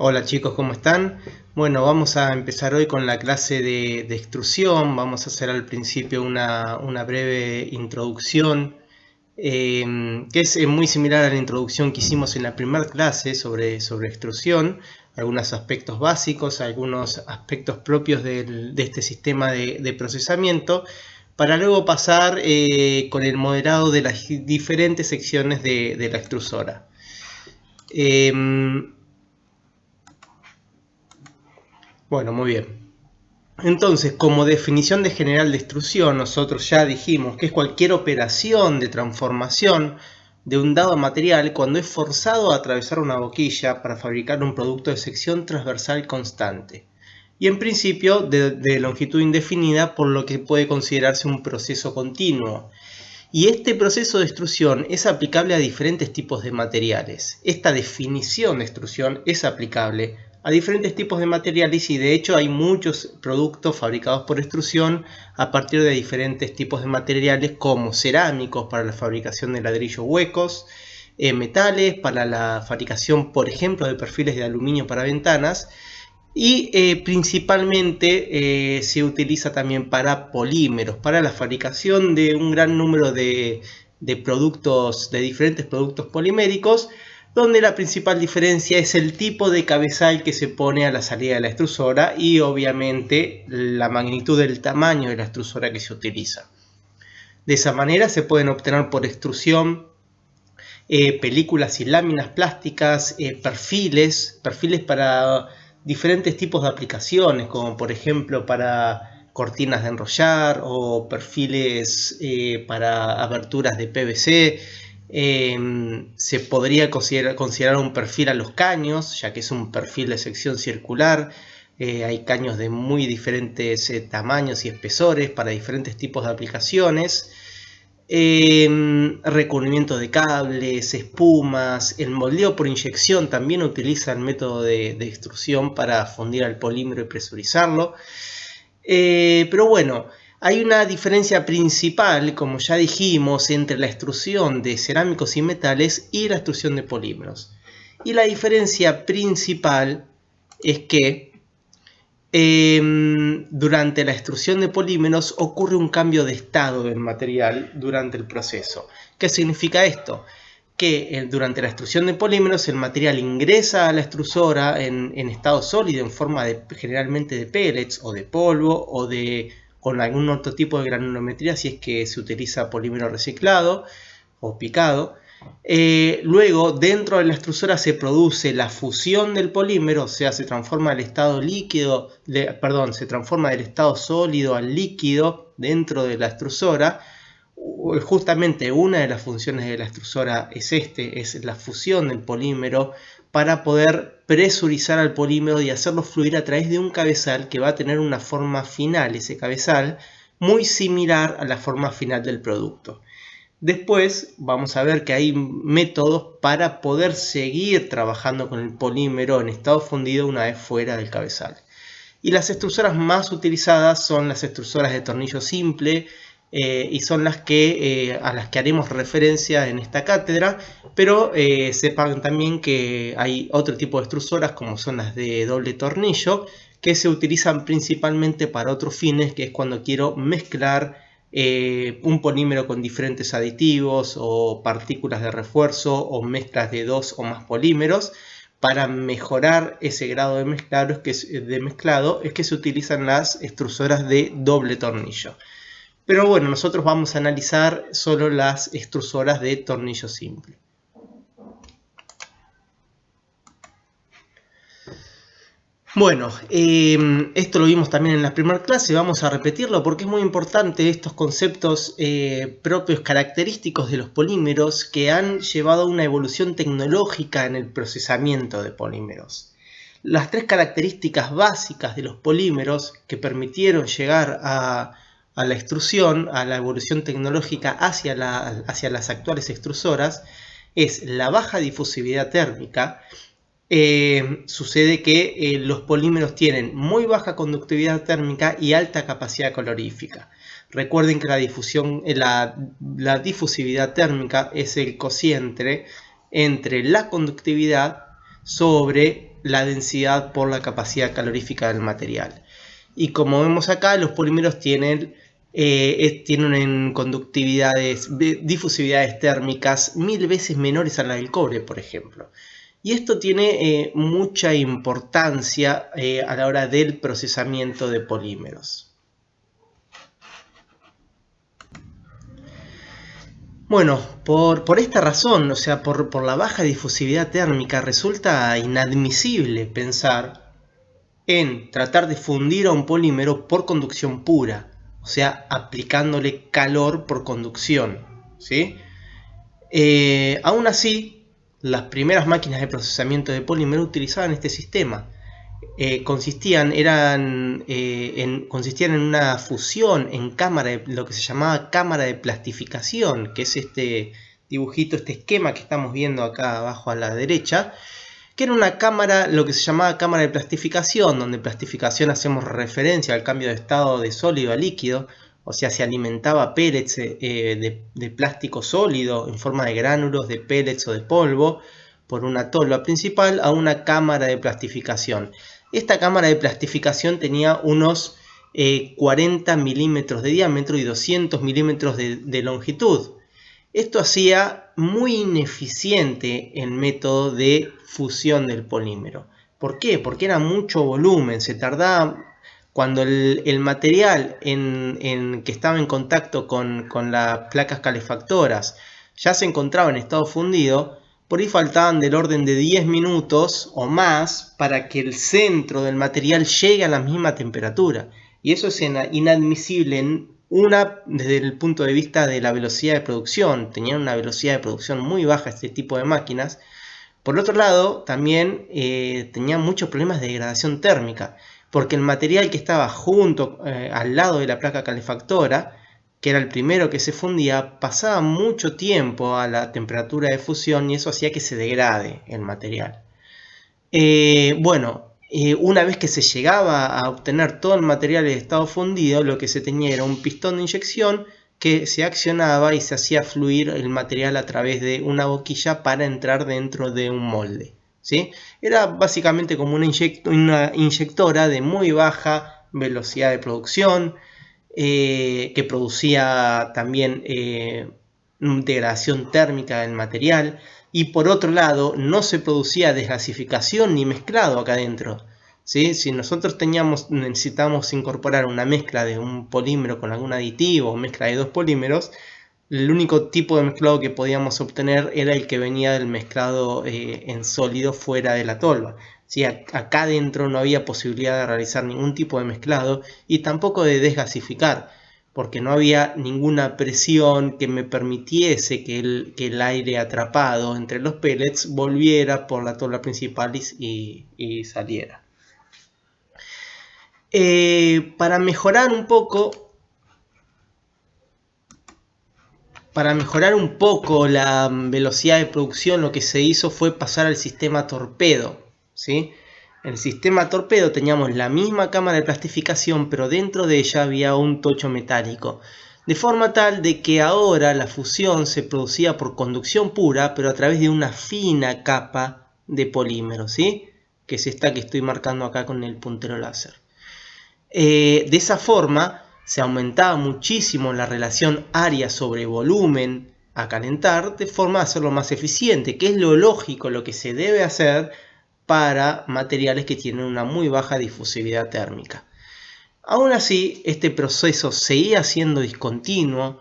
Hola chicos, ¿cómo están? Bueno, vamos a empezar hoy con la clase de extrusión. Vamos a hacer al principio una breve introducción, que es muy similar a la introducción que hicimos en la primera clase sobre extrusión. Algunos aspectos básicos, algunos aspectos propios de este sistema de procesamiento, para luego pasar con el modelado de las diferentes secciones de la extrusora. Bueno, muy bien. Entonces, como definición de general de extrusión, nosotros ya dijimos que es cualquier operación de transformación de un dado material cuando es forzado a atravesar una boquilla para fabricar un producto de sección transversal constante. Y en principio de longitud indefinida, por lo que puede considerarse un proceso continuo. Y este proceso de extrusión es aplicable a diferentes tipos de materiales. Esta definición de extrusión es aplicable a diferentes tipos de materiales y de hecho hay muchos productos fabricados por extrusión a partir de diferentes tipos de materiales como cerámicos para la fabricación de ladrillos huecos, metales para la fabricación, por ejemplo, de perfiles de aluminio para ventanas, y principalmente se utiliza también para polímeros, para la fabricación de un gran número de productos, de diferentes productos poliméricos, donde la principal diferencia es el tipo de cabezal que se pone a la salida de la extrusora y obviamente la magnitud del tamaño de la extrusora que se utiliza. De esa manera se pueden obtener por extrusión películas y láminas plásticas, perfiles para diferentes tipos de aplicaciones, como por ejemplo para cortinas de enrollar o perfiles para aberturas de PVC. Se podría considerar un perfil a los caños, ya que es un perfil de sección circular. Hay caños de muy diferentes tamaños y espesores para diferentes tipos de aplicaciones. Recubrimiento de cables, espumas, el moldeo por inyección también utiliza el método de extrusión para fundir al polímero y presurizarlo. Pero bueno, hay una diferencia principal, como ya dijimos, entre la extrusión de cerámicos y metales y la extrusión de polímeros. Y la diferencia principal es que durante la extrusión de polímeros ocurre un cambio de estado del material durante el proceso. ¿Qué significa esto? Que durante la extrusión de polímeros el material ingresa a la extrusora en estado sólido, en forma generalmente de pellets o de polvo o con algún otro tipo de granulometría si es que se utiliza polímero reciclado o picado. Luego, dentro de la extrusora se produce la fusión del polímero, o sea, se transforma el estado líquido, se transforma del estado sólido al líquido dentro de la extrusora. Justamente una de las funciones de la extrusora es la fusión del polímero para poder presurizar al polímero y hacerlo fluir a través de un cabezal que va a tener una forma final, ese cabezal, muy similar a la forma final del producto. Después vamos a ver que hay métodos para poder seguir trabajando con el polímero en estado fundido una vez fuera del cabezal. Y las extrusoras más utilizadas son las extrusoras de tornillo simple y son a las que haremos referencia en esta cátedra, pero sepan también que hay otro tipo de extrusoras como son las de doble tornillo que se utilizan principalmente para otros fines, que es cuando quiero mezclar un polímero con diferentes aditivos o partículas de refuerzo o mezclas de dos o más polímeros. Para mejorar ese grado de mezclado es que se utilizan las extrusoras de doble tornillo. Pero bueno, nosotros vamos a analizar solo las extrusoras de tornillo simple. Bueno, esto lo vimos también en la primera clase, vamos a repetirlo porque es muy importante estos conceptos propios, característicos de los polímeros que han llevado a una evolución tecnológica en el procesamiento de polímeros. Las tres características básicas de los polímeros que permitieron llegar a la extrusión, a la evolución tecnológica hacia las actuales extrusoras, es la baja difusividad térmica. Sucede que los polímeros tienen muy baja conductividad térmica y alta capacidad calorífica. Recuerden que la difusividad térmica es el cociente entre la conductividad sobre la densidad por la capacidad calorífica del material. Y como vemos acá, los polímeros tienen conductividades, difusividades térmicas 1000 veces menores a la del cobre, por ejemplo. Y esto tiene mucha importancia a la hora del procesamiento de polímeros. Bueno, por esta razón, o sea, por la baja difusividad térmica, resulta inadmisible pensar en tratar de fundir a un polímero por conducción pura, o sea, aplicándole calor por conducción, ¿sí? Aún así, las primeras máquinas de procesamiento de polímero utilizaban este sistema. Consistían en una fusión en cámara, lo que se llamaba cámara de plastificación, que es este dibujito, este esquema que estamos viendo acá abajo a la derecha, que era una cámara, lo que se llamaba cámara de plastificación, donde plastificación hacemos referencia al cambio de estado de sólido a líquido, o sea, se alimentaba pellets de plástico sólido en forma de gránulos, de pellets o de polvo, por una tolva principal a una cámara de plastificación. Esta cámara de plastificación tenía unos 40 milímetros de diámetro y 200 milímetros de longitud. Esto hacía muy ineficiente el método de fusión del polímero. ¿Por qué? Porque era mucho volumen, se tardaba. Cuando el material que estaba en contacto con las placas calefactoras ya se encontraba en estado fundido, por ahí faltaban del orden de 10 minutos o más para que el centro del material llegue a la misma temperatura. Y eso es inadmisible desde el punto de vista de la velocidad de producción. Tenían una velocidad de producción muy baja este tipo de máquinas. Por otro lado, también tenían muchos problemas de degradación térmica, porque el material que estaba al lado de la placa calefactora, que era el primero que se fundía, pasaba mucho tiempo a la temperatura de fusión y eso hacía que se degrade el material. Una vez que se llegaba a obtener todo el material en estado fundido, lo que se tenía era un pistón de inyección que se accionaba y se hacía fluir el material a través de una boquilla para entrar dentro de un molde, ¿sí? Era básicamente como una inyectora de muy baja velocidad de producción, que producía también degradación térmica del material, y por otro lado no se producía desgasificación ni mezclado acá adentro, ¿sí? Si nosotros necesitamos incorporar una mezcla de un polímero con algún aditivo o mezcla de dos polímeros, el único tipo de mezclado que podíamos obtener era el que venía del mezclado en sólido fuera de la tolva. ¿Sí? Acá adentro no había posibilidad de realizar ningún tipo de mezclado y tampoco de desgasificar, porque no había ninguna presión que me permitiese que el aire atrapado entre los pellets volviera por la tolva principal y saliera. Para mejorar un poco la velocidad de producción, lo que se hizo fue pasar al sistema torpedo, ¿sí? En el sistema torpedo teníamos la misma cámara de plastificación, pero dentro de ella había un tocho metálico, de forma tal de que ahora la fusión se producía por conducción pura, pero a través de una fina capa de polímero, ¿sí? Que es esta que estoy marcando acá con el puntero láser. De esa forma se aumentaba muchísimo la relación área sobre volumen a calentar, de forma de hacerlo más eficiente, que es lo lógico, lo que se debe hacer para materiales que tienen una muy baja difusividad térmica. Aún así, este proceso seguía siendo discontinuo,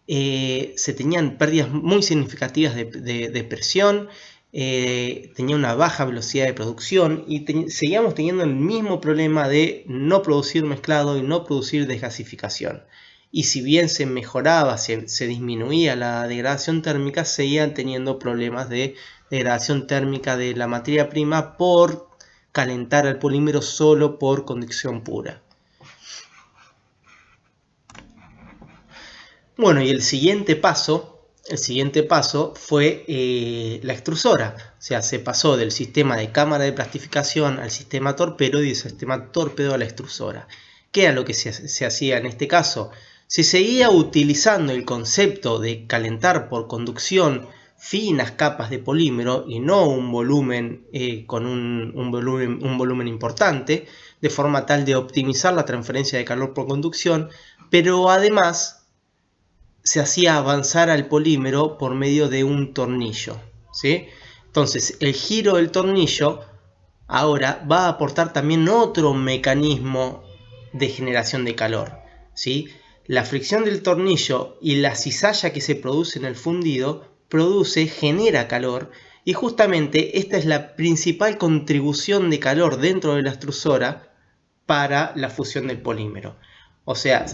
se tenían pérdidas muy significativas de presión, tenía una baja velocidad de producción y seguíamos teniendo el mismo problema de no producir mezclado y no producir desgasificación. Y si bien se mejoraba, se disminuía la degradación térmica, seguían teniendo problemas de degradación térmica de la materia prima por calentar al polímero solo por conducción pura. Bueno, y el siguiente paso fue la extrusora. O sea, se pasó del sistema de cámara de plastificación al sistema torpedo y del sistema torpedo a la extrusora. ¿Qué era lo que se hacía en este caso? Se seguía utilizando el concepto de calentar por conducción finas capas de polímero y no un volumen con un volumen importante, de forma tal de optimizar la transferencia de calor por conducción, pero además se hacía avanzar al polímero por medio de un tornillo, ¿sí? Entonces el giro del tornillo ahora va a aportar también otro mecanismo de generación de calor, ¿sí? La fricción del tornillo y la cizalla que se produce en el fundido genera calor, y justamente esta es la principal contribución de calor dentro de la extrusora para la fusión del polímero. O sea,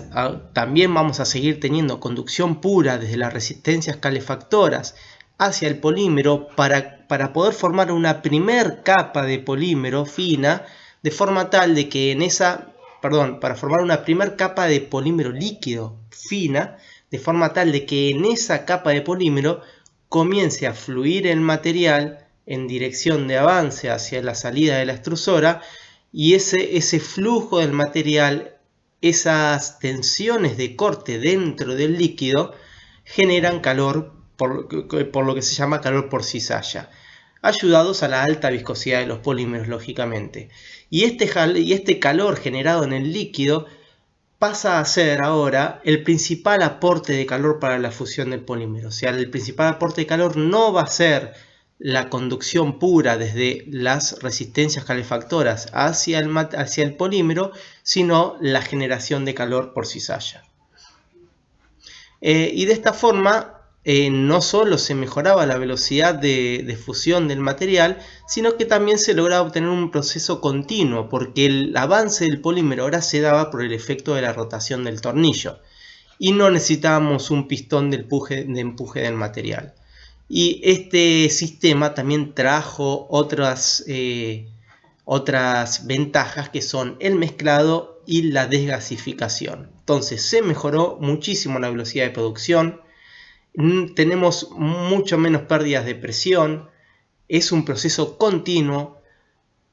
también vamos a seguir teniendo conducción pura desde las resistencias calefactoras hacia el polímero para poder formar una primer capa de polímero fina, de forma tal de que para formar una primer capa de polímero líquido fina, de forma tal de que en esa capa de polímero comience a fluir el material en dirección de avance hacia la salida de la extrusora, y ese flujo del material, esas tensiones de corte dentro del líquido, generan calor por lo que se llama calor por cizalla, ayudados a la alta viscosidad de los polímeros, lógicamente. Y este calor generado en el líquido pasa a ser ahora el principal aporte de calor para la fusión del polímero. O sea, el principal aporte de calor no va a ser la conducción pura desde las resistencias calefactoras hacia el polímero, sino la generación de calor por cizalla. Y de esta forma no solo se mejoraba la velocidad de fusión del material, sino que también se lograba obtener un proceso continuo, porque el avance del polímero ahora se daba por el efecto de la rotación del tornillo, y no necesitábamos un pistón de empuje del material. Y este sistema también trajo otras ventajas, que son el mezclado y la desgasificación. Entonces se mejoró muchísimo la velocidad de producción, tenemos mucho menos pérdidas de presión, es un proceso continuo,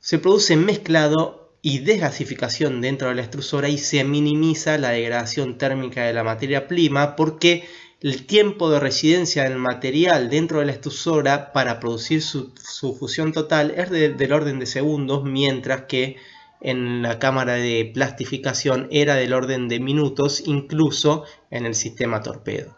se produce mezclado y desgasificación dentro de la extrusora, y se minimiza la degradación térmica de la materia prima, porque el tiempo de residencia del material dentro de la extrusora para producir su fusión total es del orden de segundos, mientras que en la cámara de plastificación era del orden de minutos, incluso en el sistema torpedo.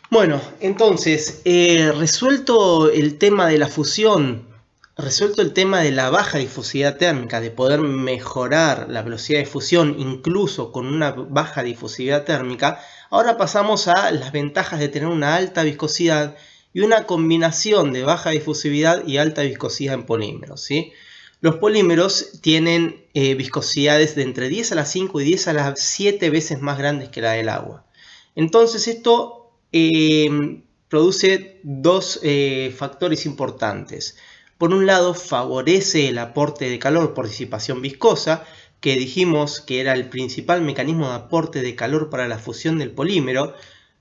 Bueno, entonces, resuelto el tema de la fusión, resuelto el tema de la baja difusividad térmica, de poder mejorar la velocidad de fusión incluso con una baja difusividad térmica, ahora pasamos a las ventajas de tener una alta viscosidad y una combinación de baja difusividad y alta viscosidad en polímeros, ¿sí? Los polímeros tienen viscosidades de entre 10 a la 5 y 10 a las 7 veces más grandes que la del agua. Entonces esto produce dos factores importantes. Por un lado, favorece el aporte de calor por disipación viscosa, que dijimos que era el principal mecanismo de aporte de calor para la fusión del polímero.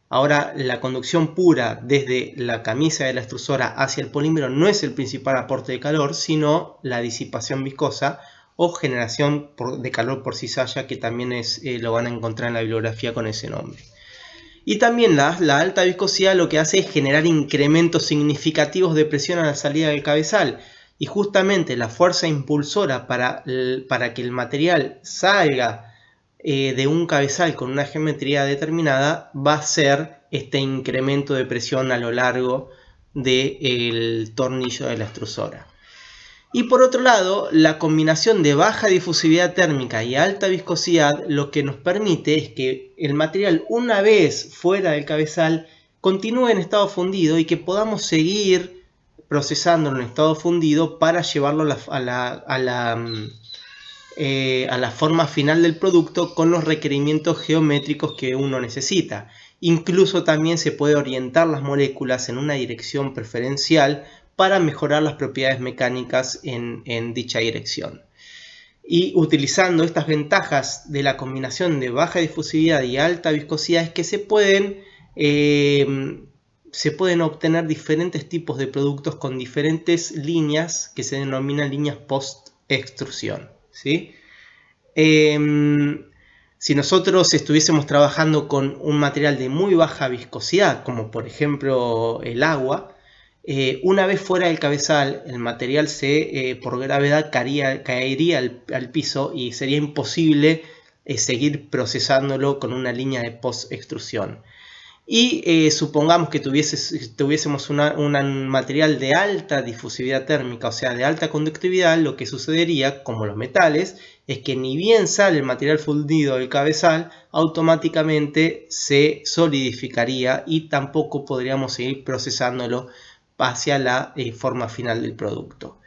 Ahora la conducción pura desde la camisa de la extrusora hacia el polímero no es el principal aporte de calor, sino la disipación viscosa o generación de calor por cizalla, que también lo van a encontrar en la bibliografía con ese nombre. Y también la alta viscosidad lo que hace es generar incrementos significativos de presión a la salida del cabezal, y justamente la fuerza impulsora para que el material salga de un cabezal con una geometría determinada va a ser este incremento de presión a lo largo del tornillo de la extrusora. Y por otro lado, la combinación de baja difusividad térmica y alta viscosidad lo que nos permite es que el material, una vez fuera del cabezal, continúe en estado fundido, y que podamos seguir procesándolo en estado fundido para llevarlo a la forma final del producto con los requerimientos geométricos que uno necesita. Incluso también se puede orientar las moléculas en una dirección preferencial para mejorar las propiedades mecánicas en dicha dirección. Y utilizando estas ventajas de la combinación de baja difusividad y alta viscosidad es que se pueden obtener diferentes tipos de productos con diferentes líneas que se denominan líneas post-extrusión, ¿sí? Si nosotros estuviésemos trabajando con un material de muy baja viscosidad, como por ejemplo el agua, una vez fuera del cabezal, el material por gravedad caería al piso y sería imposible seguir procesándolo con una línea de post-extrusión. Y supongamos que tuviésemos un material de alta difusividad térmica, o sea, de alta conductividad, lo que sucedería, como los metales, es que ni bien sale el material fundido del cabezal, automáticamente se solidificaría y tampoco podríamos seguir procesándolo hacia la forma final del producto.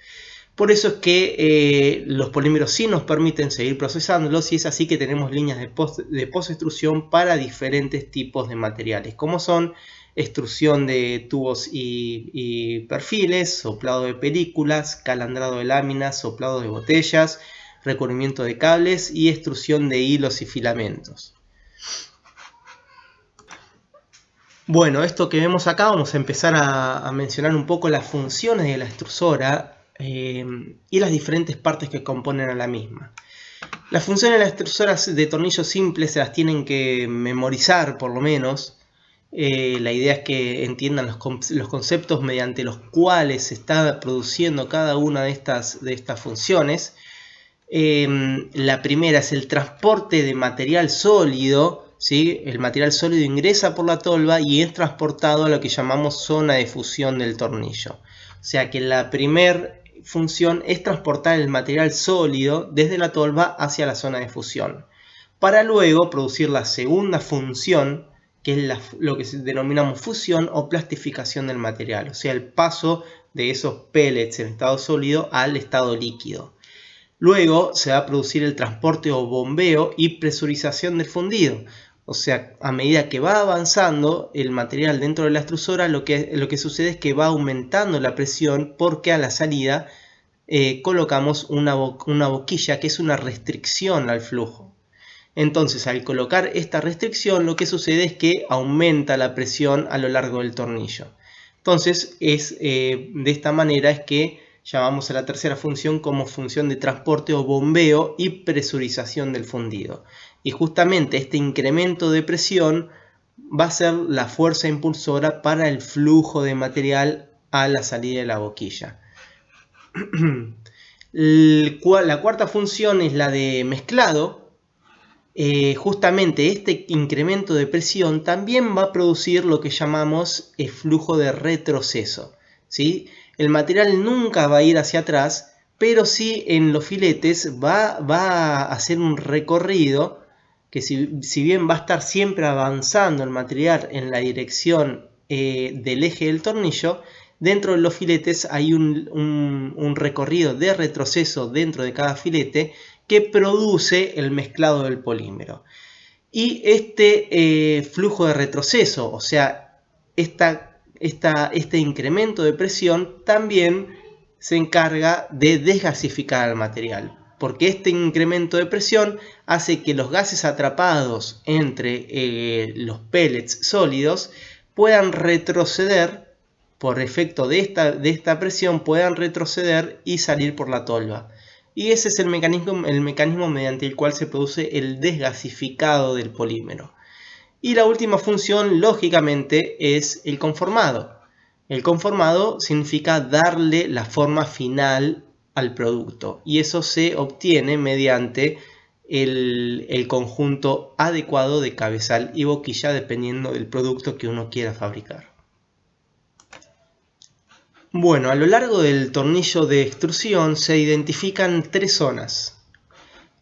Por eso es que los polímeros sí nos permiten seguir procesándolos y es así que tenemos líneas de post-extrusión para diferentes tipos de materiales, como son extrusión de tubos y perfiles, soplado de películas, calandrado de láminas, soplado de botellas, recubrimiento de cables y extrusión de hilos y filamentos. Bueno, esto que vemos acá, vamos a empezar a mencionar un poco las funciones de la extrusora y las diferentes partes que componen a la misma. Las funciones de las extrusoras de tornillos simples se las tienen que memorizar por lo menos. La idea es que entiendan los conceptos mediante los cuales se está produciendo cada una de estas funciones. La primera es el transporte de material sólido, ¿sí? El material sólido ingresa por la tolva y es transportado a lo que llamamos zona de fusión del tornillo. O sea que la primera función es transportar el material sólido desde la tolva hacia la zona de fusión, para luego producir la segunda función, que es lo que denominamos fusión o plastificación del material, o sea, el paso de esos pellets en estado sólido al estado líquido. Luego se va a producir el transporte o bombeo y presurización del fundido. O sea, a medida que va avanzando el material dentro de la extrusora, lo que sucede es que va aumentando la presión porque a la salida colocamos una boquilla que es una restricción al flujo. Entonces, al colocar esta restricción, lo que sucede es que aumenta la presión a lo largo del tornillo. Entonces, de esta manera es que llamamos a la tercera función como función de transporte o bombeo y presurización del fundido. Y justamente este incremento de presión va a ser la fuerza impulsora para el flujo de material a la salida de la boquilla. La cuarta función es la de mezclado. Justamente este incremento de presión también va a producir lo que llamamos el flujo de retroceso, ¿sí? El material nunca va a ir hacia atrás, pero sí en los filetes va a hacer un recorrido que si bien va a estar siempre avanzando el material en la dirección del eje del tornillo, dentro de los filetes hay un recorrido de retroceso dentro de cada filete que produce el mezclado del polímero. Y este flujo de retroceso, o sea, este incremento de presión también se encarga de desgasificar el material, porque este incremento de presión hace que los gases atrapados entre los pellets sólidos puedan retroceder, por efecto de esta presión, puedan retroceder y salir por la tolva. Y ese es el mecanismo mediante el cual se produce el desgasificado del polímero. Y la última función, lógicamente, es el conformado. El conformado significa darle la forma final al producto. Y eso se obtiene mediante el conjunto adecuado de cabezal y boquilla, dependiendo del producto que uno quiera fabricar. Bueno, a lo largo del tornillo de extrusión se identifican tres zonas.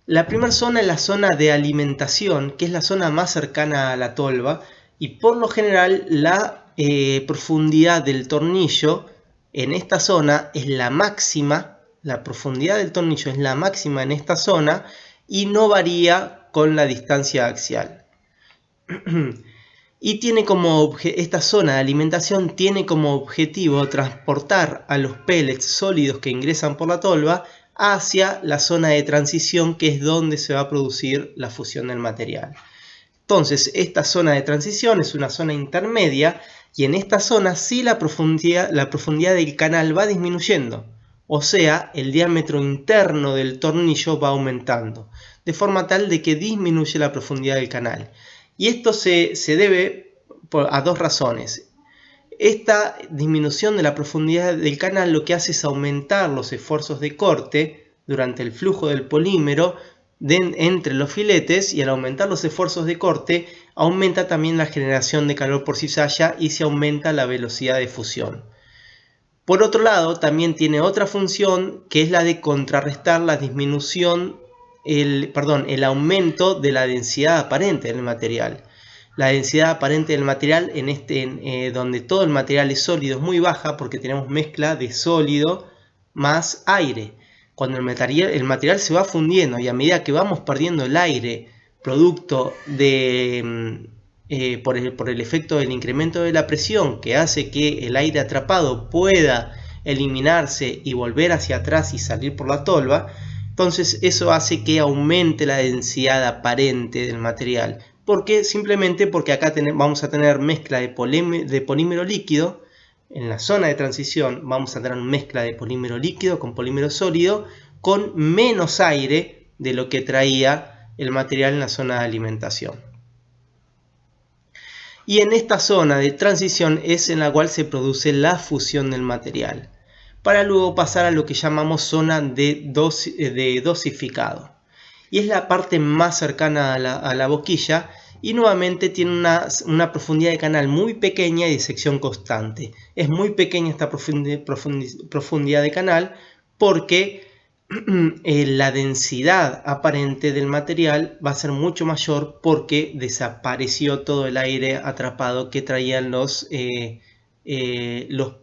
La primera zona es la zona de alimentación, que es la zona más cercana a la tolva, y por lo general la profundidad del tornillo en esta zona es la máxima. La profundidad del tornillo es la máxima en esta zona y no varía con la distancia axial. Y esta zona de alimentación tiene como objetivo transportar a los pellets sólidos que ingresan por la tolva hacia la zona de transición, que es donde se va a producir la fusión del material. Entonces, esta zona de transición es una zona intermedia y en esta zona sí la profundidad del canal va disminuyendo. O sea, el diámetro interno del tornillo va aumentando, de forma tal de que disminuye la profundidad del canal. Y esto se debe a dos razones. Esta disminución de la profundidad del canal lo que hace es aumentar los esfuerzos de corte durante el flujo del polímero entre los filetes, y al aumentar los esfuerzos de corte aumenta también la generación de calor por cizalla y se aumenta la velocidad de fusión. Por otro lado, también tiene otra función, que es la de contrarrestar la disminución, el aumento de la densidad aparente del material. La densidad aparente del material donde todo el material es sólido es muy baja, porque tenemos mezcla de sólido más aire. Cuando el material se va fundiendo, y a medida que vamos perdiendo el aire producto de por el efecto del incremento de la presión, que hace que el aire atrapado pueda eliminarse y volver hacia atrás y salir por la tolva, entonces eso hace que aumente la densidad aparente del material. Simplemente porque acá vamos a tener mezcla de polímero líquido. En la zona de transición vamos a tener mezcla de polímero líquido con polímero sólido, con menos aire de lo que traía el material en la zona de alimentación. Y en esta zona de transición es en la cual se produce la fusión del material, para luego pasar a lo que llamamos zona de dosificado. Y es la parte más cercana a la boquilla, y nuevamente tiene una profundidad de canal muy pequeña y de sección constante. Es muy pequeña esta profundidad de canal porque la densidad aparente del material va a ser mucho mayor, porque desapareció todo el aire atrapado que traían los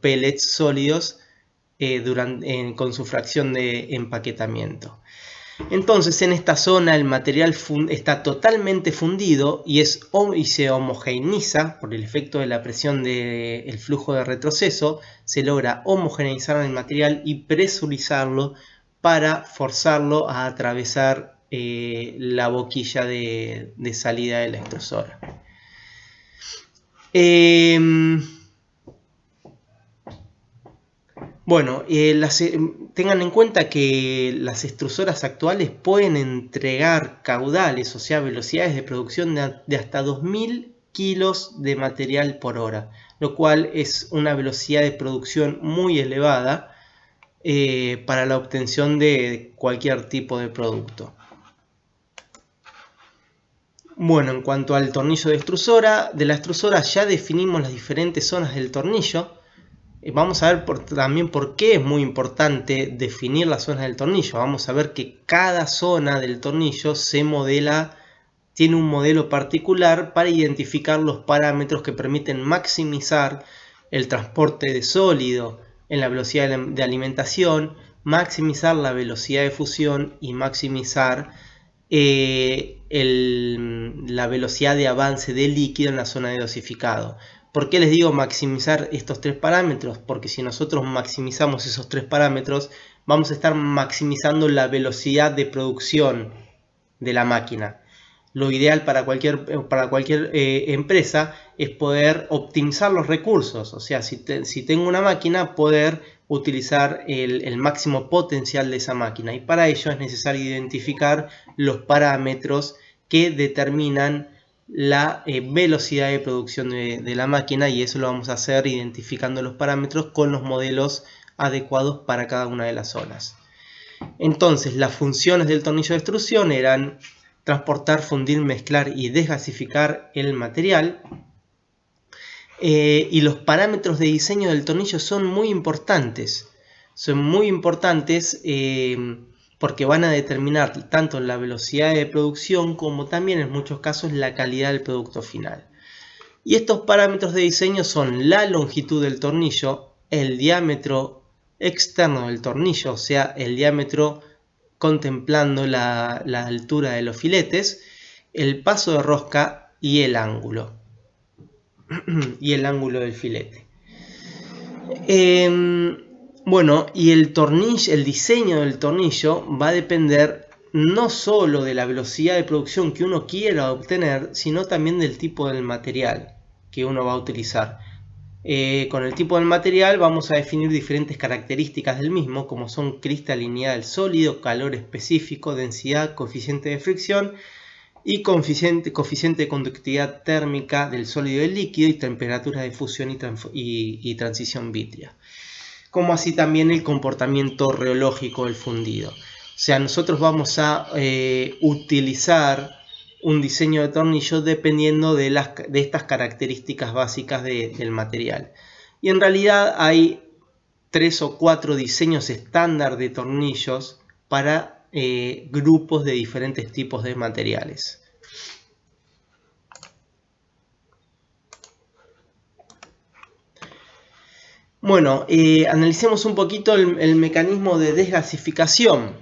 pellets sólidos con su fracción de empaquetamiento. Entonces, en esta zona el material está totalmente fundido y se homogeneiza por el efecto de la presión del flujo de retroceso. Se logra homogeneizar el material y presurizarlo para forzarlo a atravesar la boquilla de salida de la extrusora. Bueno, tengan en cuenta que las extrusoras actuales pueden entregar caudales, o sea, velocidades de producción de hasta 2000 kilos de material por hora, lo cual es una velocidad de producción muy elevada para la obtención de cualquier tipo de producto. Bueno, en cuanto al tornillo de la extrusora ya definimos las diferentes zonas del tornillo. Vamos a ver también por qué es muy importante definir las zonas del tornillo. Vamos a ver que cada zona del tornillo tiene un modelo particular para identificar los parámetros que permiten maximizar el transporte de sólido en la velocidad de alimentación, maximizar la velocidad de fusión y maximizar la velocidad de avance del líquido en la zona de dosificado. ¿Por qué les digo maximizar estos tres parámetros? Porque si nosotros maximizamos esos tres parámetros, vamos a estar maximizando la velocidad de producción de la máquina. Lo ideal para cualquier empresa es poder optimizar los recursos. O sea, si tengo una máquina, poder utilizar el máximo potencial de esa máquina. Y para ello es necesario identificar los parámetros que determinan la velocidad de producción de la máquina, y eso lo vamos a hacer identificando los parámetros con los modelos adecuados para cada una de las zonas. Entonces, las funciones del tornillo de extrusión eran transportar, fundir, mezclar y desgasificar el material. Y los parámetros de diseño del tornillo son muy importantes. Porque van a determinar tanto la velocidad de producción como también en muchos casos la calidad del producto final. Y estos parámetros de diseño son la longitud del tornillo, el diámetro externo del tornillo, o sea, el diámetro contemplando la altura de los filetes, el paso de rosca y el ángulo. Y el ángulo del filete. Bueno, y el diseño del tornillo va a depender no solo de la velocidad de producción que uno quiera obtener, sino también del tipo del material que uno va a utilizar. Con el tipo del material vamos a definir diferentes características del mismo, como son cristalinidad del sólido, calor específico, densidad, coeficiente de fricción y coeficiente de conductividad térmica del sólido y del líquido, y temperatura de fusión y transición vítrea, como así también el comportamiento reológico del fundido. O sea, nosotros vamos a utilizar un diseño de tornillo dependiendo de estas características básicas del material. Y en realidad hay 3 o 4 diseños estándar de tornillos para grupos de diferentes tipos de materiales. Bueno, analicemos un poquito el mecanismo de desgasificación.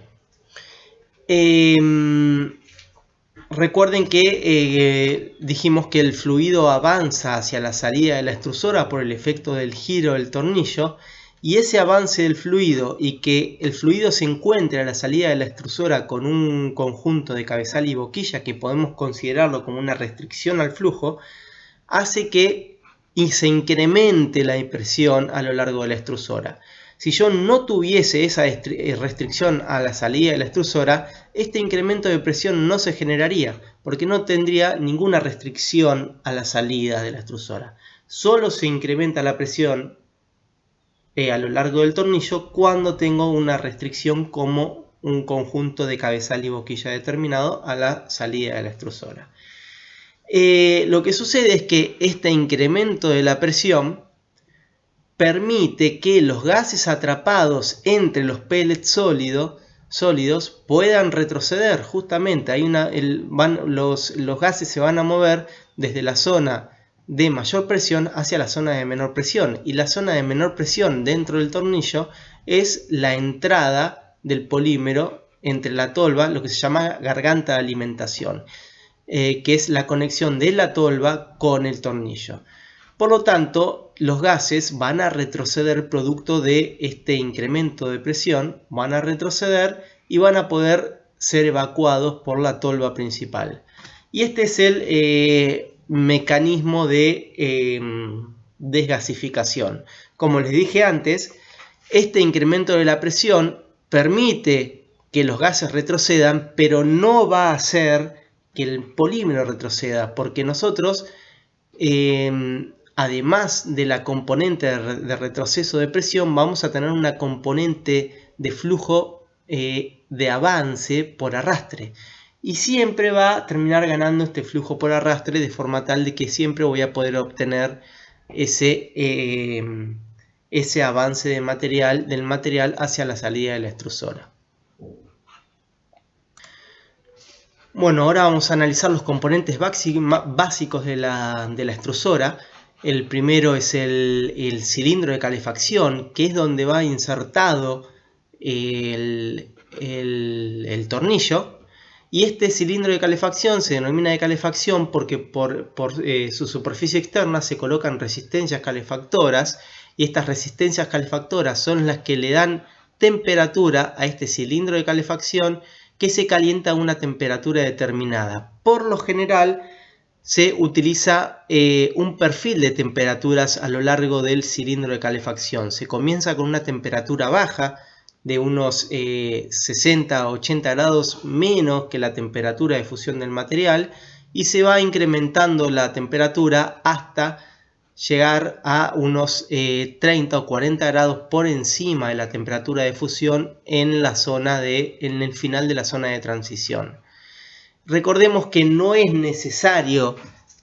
Recuerden que dijimos que el fluido avanza hacia la salida de la extrusora por el efecto del giro del tornillo, y ese avance del fluido y que el fluido se encuentre a la salida de la extrusora con un conjunto de cabezal y boquilla que podemos considerarlo como una restricción al flujo, hace que se incremente la presión a lo largo de la extrusora. Si yo no tuviese esa restricción a la salida de la extrusora, este incremento de presión no se generaría, porque no tendría ninguna restricción a la salida de la extrusora. Solo se incrementa la presión a lo largo del tornillo cuando tengo una restricción como un conjunto de cabezal y boquilla determinado a la salida de la extrusora. Lo que sucede es que este incremento de la presión permite que los gases atrapados entre los pellets sólidos puedan retroceder. Justamente los gases se van a mover desde la zona de mayor presión hacia la zona de menor presión, y la zona de menor presión dentro del tornillo es la entrada del polímero entre la tolva, lo que se llama garganta de alimentación, que es la conexión de la tolva con el tornillo. Por lo tanto, los gases van a retroceder producto de este incremento de presión, van a retroceder y van a poder ser evacuados por la tolva principal. Y este es el mecanismo de desgasificación. Como les dije antes, este incremento de la presión permite que los gases retrocedan, pero no va a hacer que el polímero retroceda, porque nosotros, además de la componente de retroceso de presión, vamos a tener una componente de flujo de avance por arrastre. Y siempre va a terminar ganando este flujo por arrastre, de forma tal de que siempre voy a poder obtener ese avance del material hacia la salida de la extrusora. Bueno, ahora vamos a analizar los componentes básicos de la extrusora. El primero es el cilindro de calefacción, que es donde va insertado el tornillo. Y este cilindro de calefacción se denomina de calefacción porque por su superficie externa se colocan resistencias calefactoras, y estas resistencias calefactoras son las que le dan temperatura a este cilindro de calefacción, que se calienta a una temperatura determinada. Por lo general se utiliza un perfil de temperaturas a lo largo del cilindro de calefacción. Se comienza con una temperatura baja de unos 60 a 80 grados menos que la temperatura de fusión del material, y se va incrementando la temperatura hasta llegar a unos 30 o 40 grados por encima de la temperatura de fusión en el final de la zona de transición. Recordemos que no es necesario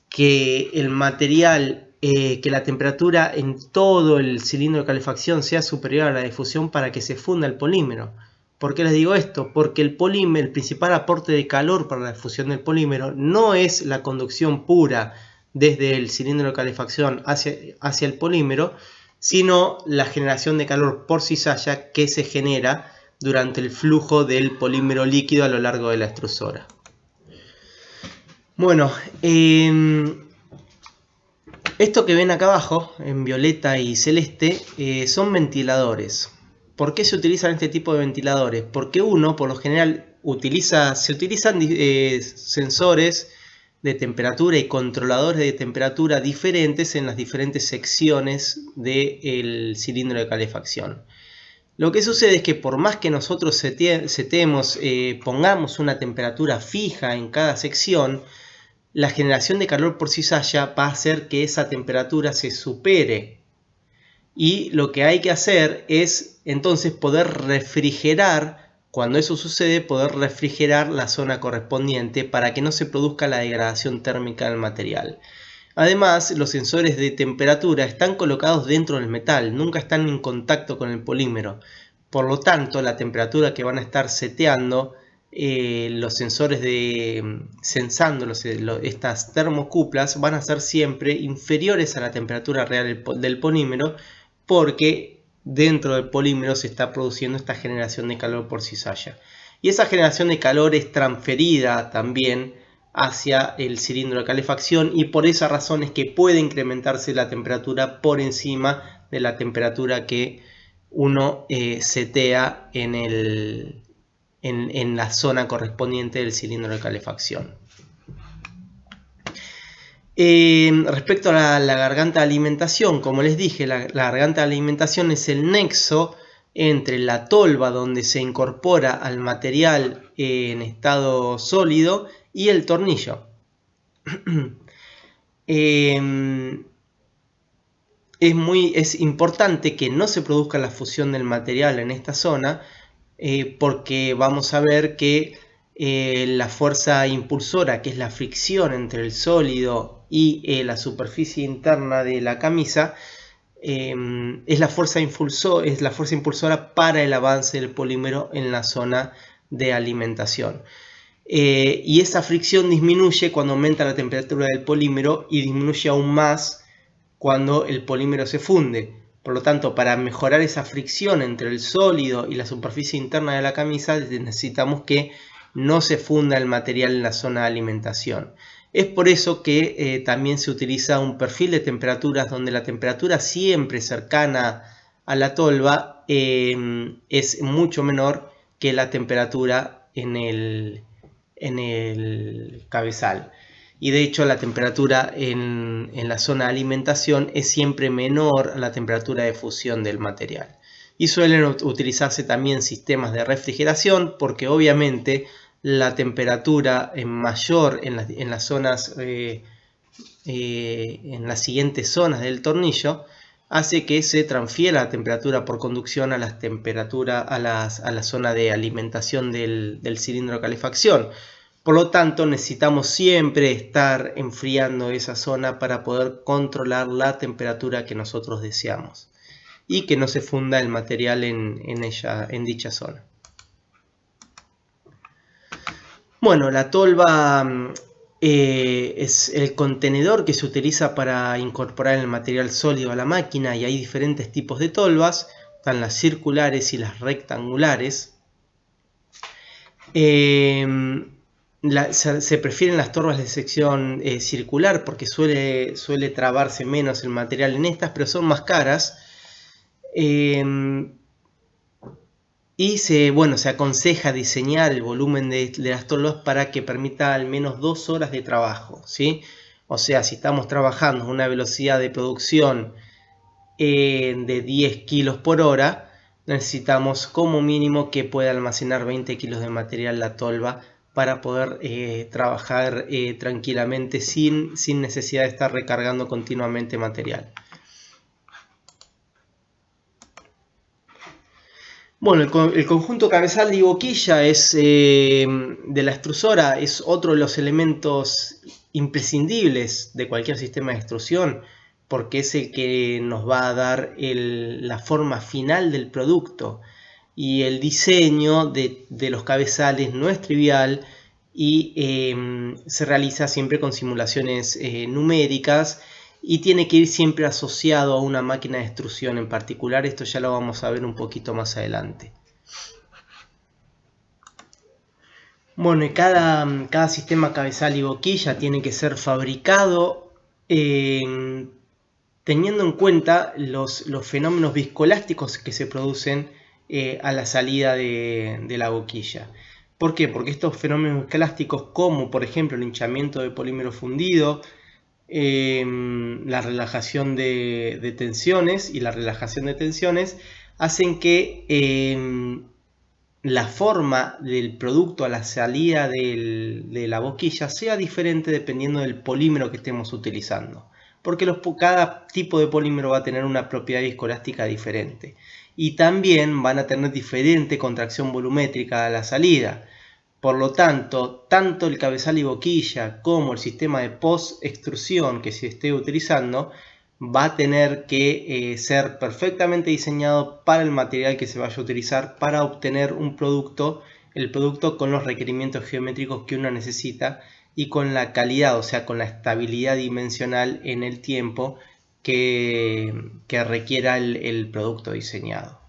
que el material, que la temperatura en todo el cilindro de calefacción sea superior a la de fusión para que se funda el polímero. ¿Por qué les digo esto? Porque el principal aporte de calor para la fusión del polímero no es la conducción pura desde el cilindro de calefacción hacia el polímero, sino la generación de calor por cizalla que se genera durante el flujo del polímero líquido a lo largo de la extrusora. Bueno, esto que ven acá abajo, en violeta y celeste, son ventiladores. ¿Por qué se utilizan este tipo de ventiladores? Porque por lo general, se utilizan sensores de temperatura y controladores de temperatura diferentes en las diferentes secciones del cilindro de calefacción. Lo que sucede es que por más que nosotros pongamos una temperatura fija en cada sección, la generación de calor por cizalla va a hacer que esa temperatura se supere. Y lo que hay que hacer es entonces poder refrigerar. Cuando eso sucede, poder refrigerar la zona correspondiente para que no se produzca la degradación térmica del material. Además, los sensores de temperatura están colocados dentro del metal, nunca están en contacto con el polímero. Por lo tanto, la temperatura que van a estar seteando los sensores sensando estas termocuplas van a ser siempre inferiores a la temperatura real del polímero, porque dentro del polímero se está produciendo esta generación de calor por cizalla. Y esa generación de calor es transferida también hacia el cilindro de calefacción, y por esa razón es que puede incrementarse la temperatura por encima de la temperatura que uno setea en la zona correspondiente del cilindro de calefacción. Respecto a la garganta de alimentación, como les dije, la garganta de alimentación es el nexo entre la tolva donde se incorpora al material en estado sólido y el tornillo. Es importante que no se produzca la fusión del material en esta zona, porque vamos a ver que la fuerza impulsora, que es la fricción entre el sólido y la superficie interna de la camisa, es la fuerza impulsora para el avance del polímero en la zona de alimentación. Y esa fricción disminuye cuando aumenta la temperatura del polímero y disminuye aún más cuando el polímero se funde. Por lo tanto, para mejorar esa fricción entre el sólido y la superficie interna de la camisa, necesitamos que no se funda el material en la zona de alimentación. Es por eso que también se utiliza un perfil de temperaturas donde la temperatura siempre cercana a la tolva es mucho menor que la temperatura en el cabezal. Y de hecho la temperatura en la zona de alimentación es siempre menor a la temperatura de fusión del material. Y suelen utilizarse también sistemas de refrigeración, porque obviamente la temperatura mayor en las zonas, en las siguientes zonas del tornillo, hace que se transfiera la temperatura por conducción a la zona de alimentación del cilindro de calefacción. Por lo tanto, necesitamos siempre estar enfriando esa zona para poder controlar la temperatura que nosotros deseamos y que no se funda el material en dicha zona. Bueno, la tolva es el contenedor que se utiliza para incorporar el material sólido a la máquina, y hay diferentes tipos de tolvas. Están las circulares y las rectangulares. Se prefieren las tolvas de sección circular porque suele trabarse menos el material en estas, pero son más caras. Y se aconseja diseñar el volumen de las tolvas para que permita al menos 2 horas de trabajo, ¿sí? O sea, si estamos trabajando a una velocidad de producción de 10 kilos por hora, necesitamos como mínimo que pueda almacenar 20 kilos de material la tolva para poder trabajar tranquilamente sin necesidad de estar recargando continuamente material. Bueno, el conjunto cabezal y boquilla de la extrusora es otro de los elementos imprescindibles de cualquier sistema de extrusión, porque es el que nos va a dar la forma final del producto. Y el diseño de los cabezales no es trivial y se realiza siempre con simulaciones numéricas, y tiene que ir siempre asociado a una máquina de extrusión en particular. Esto ya lo vamos a ver un poquito más adelante. Bueno, y cada sistema cabezal y boquilla tiene que ser fabricado teniendo en cuenta los fenómenos viscoelásticos que se producen a la salida de la boquilla. ¿Por qué? Porque estos fenómenos escolásticos, como por ejemplo el hinchamiento de polímero fundido, la relajación de tensiones y la relajación de tensiones, hacen que la forma del producto a la salida de la boquilla sea diferente dependiendo del polímero que estemos utilizando. Porque cada tipo de polímero va a tener una propiedad viscoelástica diferente. Y también van a tener diferente contracción volumétrica a la salida. Por lo tanto, tanto el cabezal y boquilla como el sistema de post-extrusión que se esté utilizando va a tener que ser perfectamente diseñado para el material que se vaya a utilizar para obtener el producto con los requerimientos geométricos que uno necesita y con la calidad, o sea, con la estabilidad dimensional en el tiempo que requiera el producto diseñado.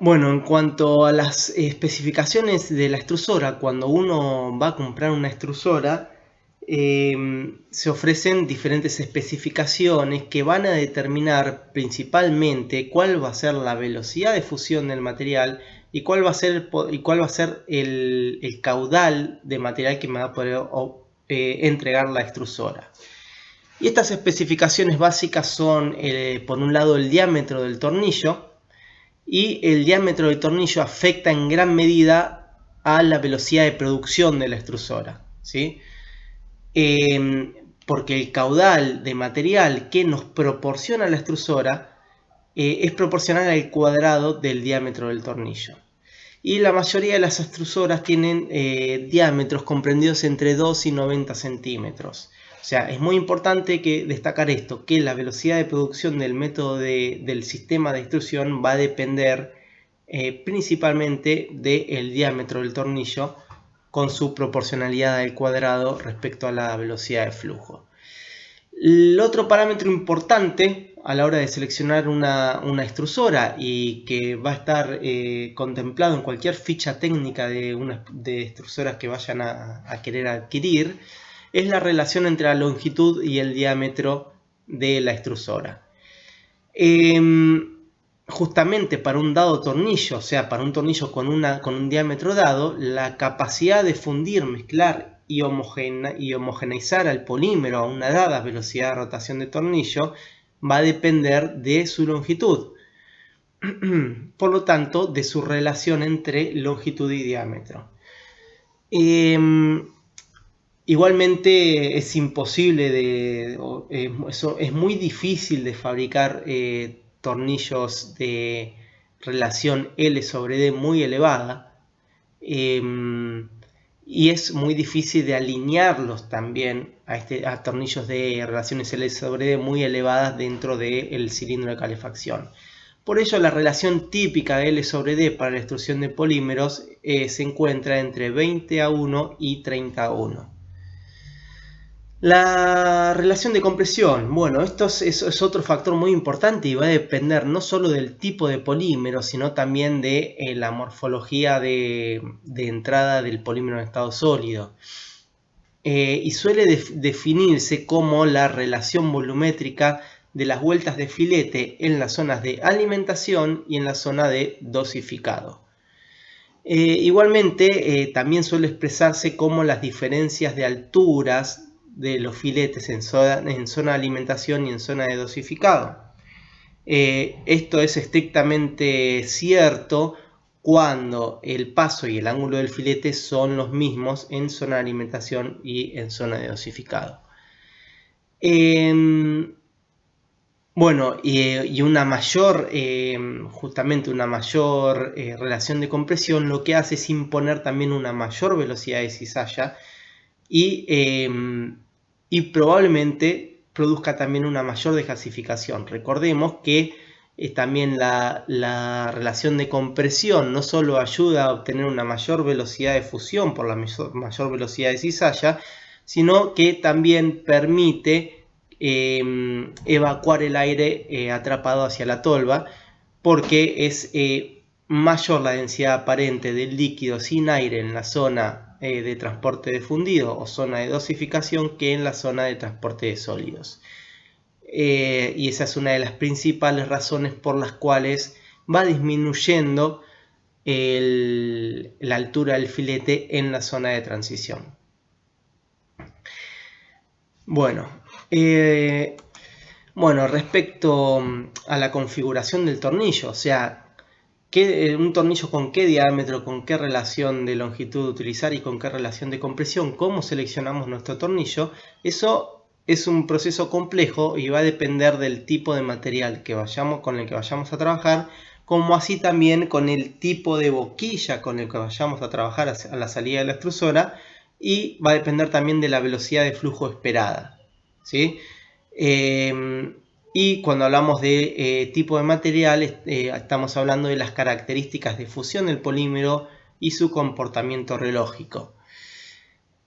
Bueno, en cuanto a las especificaciones de la extrusora, cuando uno va a comprar una extrusora, se ofrecen diferentes especificaciones que van a determinar principalmente cuál va a ser la velocidad de fusión del material y cuál va a ser el caudal de material que me va a poder entregar la extrusora. Y estas especificaciones básicas son, por un lado, el diámetro del tornillo, y el diámetro del tornillo afecta en gran medida a la velocidad de producción de la extrusora, ¿sí? Porque el caudal de material que nos proporciona la extrusora es proporcional al cuadrado del diámetro del tornillo. Y la mayoría de las extrusoras tienen diámetros comprendidos entre 2 y 90 centímetros. O sea, es muy importante destacar esto, que la velocidad de producción del método del sistema de extrusión va a depender principalmente del diámetro del tornillo con su proporcionalidad al cuadrado respecto a la velocidad de flujo. El otro parámetro importante a la hora de seleccionar una extrusora y que va a estar contemplado en cualquier ficha técnica de extrusoras que vayan a querer adquirir es la relación entre la longitud y el diámetro de la extrusora. Justamente para un dado tornillo, o sea, para un tornillo con un diámetro dado, la capacidad de fundir, mezclar y homogeneizar al polímero a una dada velocidad de rotación de tornillo va a depender de su longitud. Por lo tanto, de su relación entre longitud y diámetro. Igualmente es imposible es muy difícil de fabricar tornillos de relación L sobre D muy elevada y es muy difícil de alinearlos también a tornillos de relaciones L sobre D muy elevadas dentro del cilindro de calefacción. Por ello, la relación típica de L sobre D para la extrusión de polímeros se encuentra entre 20:1 y 30:1. La relación de compresión, bueno, esto es otro factor muy importante y va a depender no solo del tipo de polímero, sino también de la morfología de entrada del polímero en estado sólido. Y suele definirse como la relación volumétrica de las vueltas de filete en las zonas de alimentación y en la zona de dosificado. Igualmente, también suele expresarse como las diferencias de alturas de los filetes en zona de alimentación y en zona de dosificado. Esto es estrictamente cierto cuando el paso y el ángulo del filete son los mismos en zona de alimentación y en zona de dosificado. Bueno, y una mayor, justamente una mayor relación de compresión lo que hace es imponer también una mayor velocidad de cizalla y probablemente produzca también una mayor desgasificación. Recordemos que también la relación de compresión no solo ayuda a obtener una mayor velocidad de fusión por la mayor velocidad de cizalla, sino que también permite evacuar el aire atrapado hacia la tolva, porque es mayor la densidad aparente del líquido sin aire en la zona de transporte de fundido o zona de dosificación que en la zona de transporte de sólidos. y esa es una de las principales razones por las cuales va disminuyendo la altura del filete en la zona de transición. Bueno, respecto a la configuración del tornillo, o sea, un tornillo con qué diámetro, con qué relación de longitud utilizar y con qué relación de compresión, cómo seleccionamos nuestro tornillo, eso es un proceso complejo y va a depender del tipo de material con el que vayamos a trabajar, como así también con el tipo de boquilla con el que vayamos a trabajar a la salida de la extrusora, y va a depender también de la velocidad de flujo esperada, ¿sí? Y cuando hablamos de tipo de material, estamos hablando de las características de fusión del polímero y su comportamiento rheológico.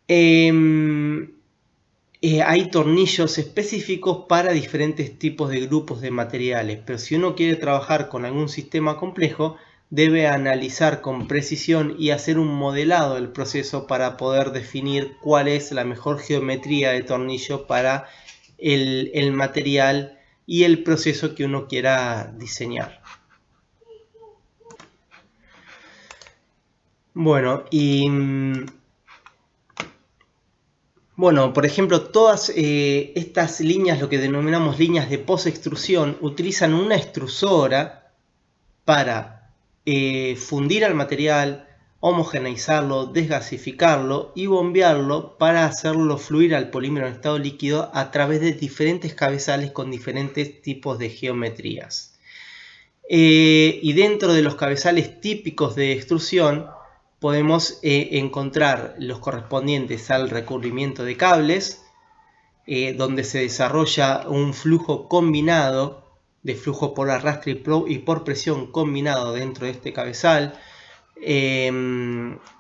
Hay tornillos específicos para diferentes tipos de grupos de materiales, pero si uno quiere trabajar con algún sistema complejo, debe analizar con precisión y hacer un modelado del proceso para poder definir cuál es la mejor geometría de tornillo para el material y el proceso que uno quiera diseñar. Bueno, por ejemplo, todas estas líneas, lo que denominamos líneas de post-extrusión, utilizan una extrusora para fundir al material, homogeneizarlo, desgasificarlo y bombearlo para hacerlo fluir al polímero en estado líquido a través de diferentes cabezales con diferentes tipos de geometrías. Y dentro de los cabezales típicos de extrusión podemos encontrar los correspondientes al recubrimiento de cables, donde se desarrolla un flujo combinado de flujo por arrastre y por presión combinado dentro de este cabezal.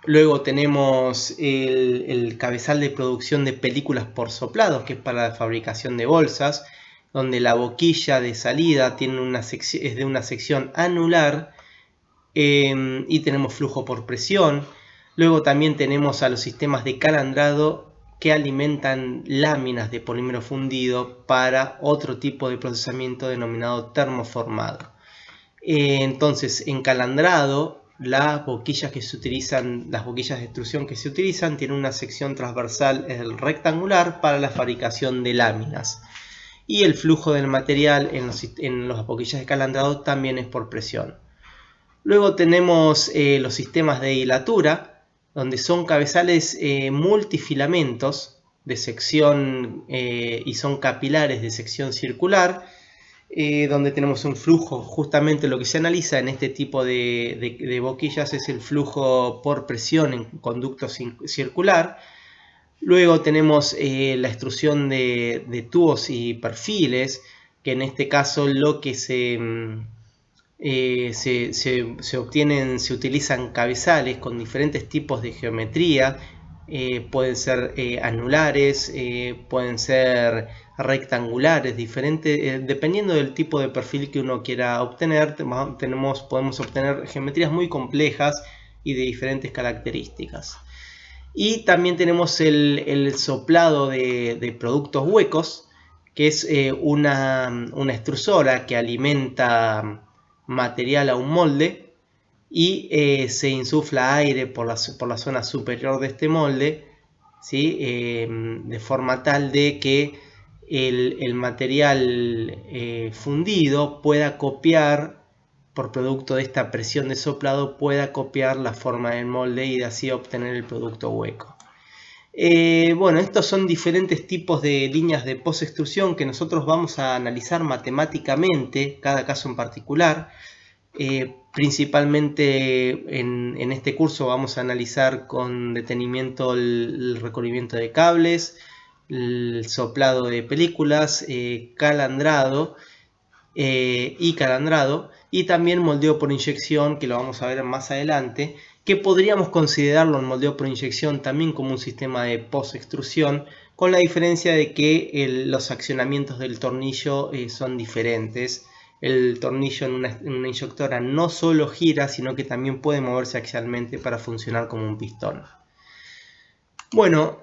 Luego tenemos el cabezal de producción de películas por soplados, que es para la fabricación de bolsas, donde la boquilla de salida es de una sección anular, y tenemos flujo por presión. Luego también tenemos a los sistemas de calandrado que alimentan láminas de polímero fundido para otro tipo de procesamiento denominado termoformado. Entonces, en calandrado, las boquillas de extrusión que se utilizan tienen una sección transversal rectangular para la fabricación de láminas. Y el flujo del material en las boquillas de calandrado también es por presión. Luego tenemos los sistemas de hilatura, donde son cabezales multifilamentos de sección y son capilares de sección circular, donde tenemos un flujo. Justamente lo que se analiza en este tipo de boquillas es el flujo por presión en conducto circular. Luego tenemos la extrusión de tubos y perfiles, que en este caso lo que se utilizan cabezales con diferentes tipos de geometría. Pueden ser anulares, pueden ser rectangulares, diferentes, dependiendo del tipo de perfil que uno quiera obtener. Podemos obtener geometrías muy complejas y de diferentes características. Y también tenemos el soplado de productos huecos, que es una extrusora que alimenta material a un molde y se insufla aire por la zona superior de este molde, ¿sí? De forma tal de que el material fundido pueda copiar, por producto de esta presión de soplado, pueda copiar la forma del molde y de así obtener el producto hueco. Estos son diferentes tipos de líneas de post-extrusión que nosotros vamos a analizar matemáticamente, cada caso en particular. Principalmente en este curso vamos a analizar con detenimiento el recubrimiento de cables, el soplado de películas, calandrado y también moldeo por inyección, que lo vamos a ver más adelante, que podríamos considerarlo el moldeo por inyección también como un sistema de post-extrusión, con la diferencia de que los accionamientos del tornillo son diferentes. El tornillo en una inyectora no solo gira, sino que también puede moverse axialmente para funcionar como un pistón. Bueno,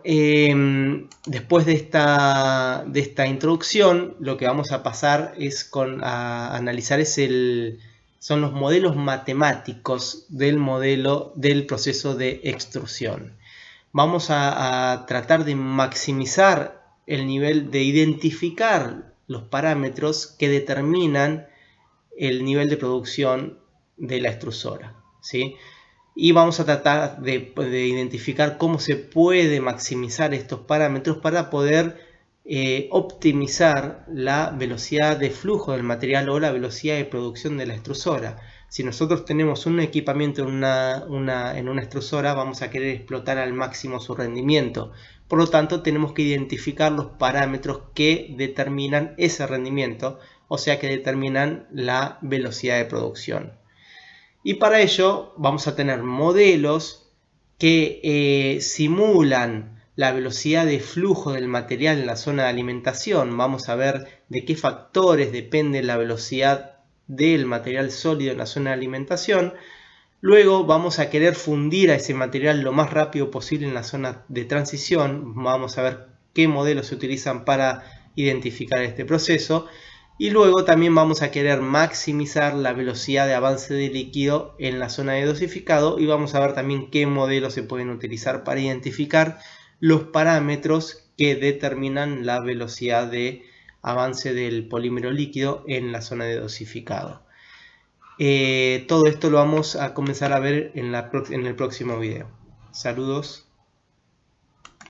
después de esta introducción, lo que vamos a pasar es a analizar son los modelos matemáticos del proceso de extrusión. Vamos a tratar de maximizar el nivel de identificar los parámetros que determinan el nivel de producción de la extrusora, ¿sí? Y vamos a tratar de identificar cómo se puede maximizar estos parámetros para poder optimizar la velocidad de flujo del material o la velocidad de producción de la extrusora. Si nosotros tenemos un equipamiento en una extrusora, vamos a querer explotar al máximo su rendimiento. Por lo tanto, tenemos que identificar los parámetros que determinan ese rendimiento, o sea, que determinan la velocidad de producción. Y para ello vamos a tener modelos que simulan la velocidad de flujo del material en la zona de alimentación. Vamos a ver de qué factores depende la velocidad del material sólido en la zona de alimentación. Luego vamos a querer fundir a ese material lo más rápido posible en la zona de transición. Vamos a ver qué modelos se utilizan para identificar este proceso. Y luego también vamos a querer maximizar la velocidad de avance de líquido en la zona de dosificado y vamos a ver también qué modelos se pueden utilizar para identificar los parámetros que determinan la velocidad de avance del polímero líquido en la zona de dosificado. Todo esto lo vamos a comenzar a ver en el próximo video. Saludos.